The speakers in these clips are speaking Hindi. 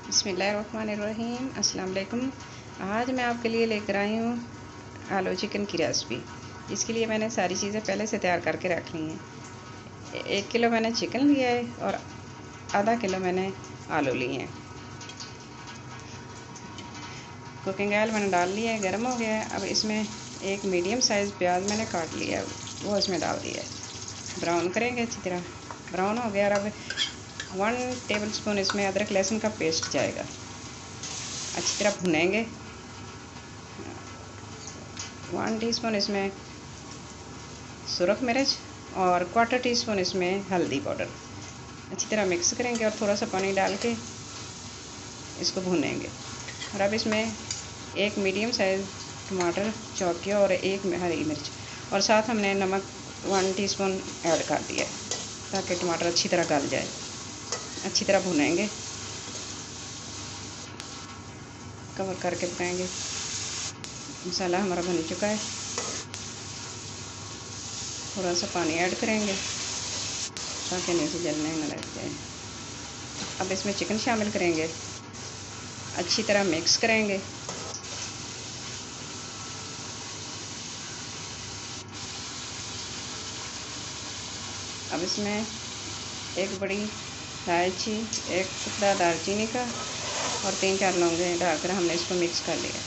बिस्मिल्लाहिर्रहमानिर्रहीम। अस्सलाम वालेकुम। आज मैं आपके लिए लेकर आई हूँ आलू चिकन की रेसिपी। इसके लिए मैंने सारी चीज़ें पहले से तैयार करके रख ली हैं। 1 किलो मैंने चिकन लिया है और आधा किलो मैंने आलू लिए हैं। कुकिंग ऑयल मैंने डाल लिया है, गर्म हो गया है। अब इसमें एक मीडियम साइज़ प्याज मैंने काट लिया है, वो इसमें डाल दिया है। ब्राउन करेंगे अच्छी तरह। ब्राउन हो गया और अब 1 टेबलस्पून इसमें अदरक लहसुन का पेस्ट जाएगा। अच्छी तरह भुनेंगे। 1 टीस्पून इसमें सुरख मिर्च और 1/4 टीस्पून इसमें हल्दी पाउडर। अच्छी तरह मिक्स करेंगे और थोड़ा सा पानी डाल के इसको भुनेंगे। और अब इसमें एक मीडियम साइज़ टमाटर चॉप किया और एक हरी मिर्च और साथ हमने नमक 1 टीस्पून ऐड कर दिया ताकि टमाटर अच्छी तरह गल जाए। अच्छी तरह भुनेंगे, कवर करके पकाएंगे। मसाला हमारा बन चुका है। थोड़ा सा पानी ऐड करेंगे ताकि नीचे जलने न लग जाए। अब इसमें चिकन शामिल करेंगे, अच्छी तरह मिक्स करेंगे। अब इसमें एक बड़ी इलायची, एक टुकड़ा दालचीनी का और 3-4 लौंगे डालकर हमने इसको मिक्स कर लिया।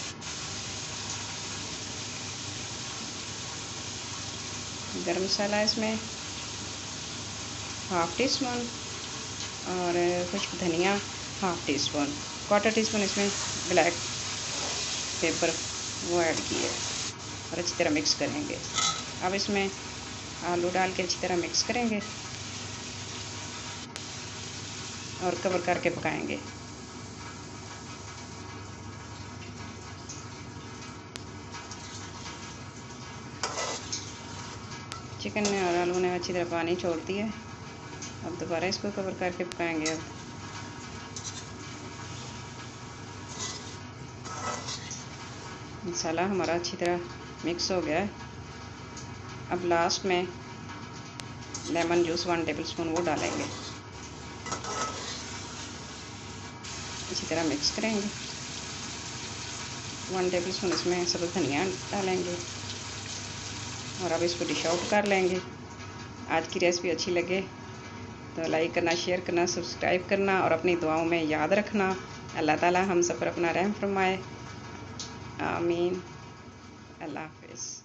गरम मसाला इसमें 1/2 टीस्पून और खुश्क धनिया 1/2 टीस्पून, 1/4 टीस्पून इसमें ब्लैक पेपर वो ऐड किए और अच्छी तरह मिक्स करेंगे। अब इसमें आलू डाल के अच्छी तरह मिक्स करेंगे और कवर करके पकाएंगे। चिकन ने और आलू ने अच्छी तरह पानी छोड़ दिया। अब दोबारा इसको कवर करके पकाएंगे। अब मसाला हमारा अच्छी तरह मिक्स हो गया है। अब लास्ट में लेमन जूस 1 टेबलस्पून वो डालेंगे। अच्छी तरह मिक्स करेंगे। 1 टेबलस्पून इसमें सब्ज़ धनिया डालेंगे और अब इसको डिश आउट कर लेंगे। आज की रेसिपी अच्छी लगे तो लाइक करना, शेयर करना, सब्सक्राइब करना और अपनी दुआओं में याद रखना। अल्लाह ताला हम सब पर अपना रहम फरमाए। आमीन। अल्लाह हाफ़िज़।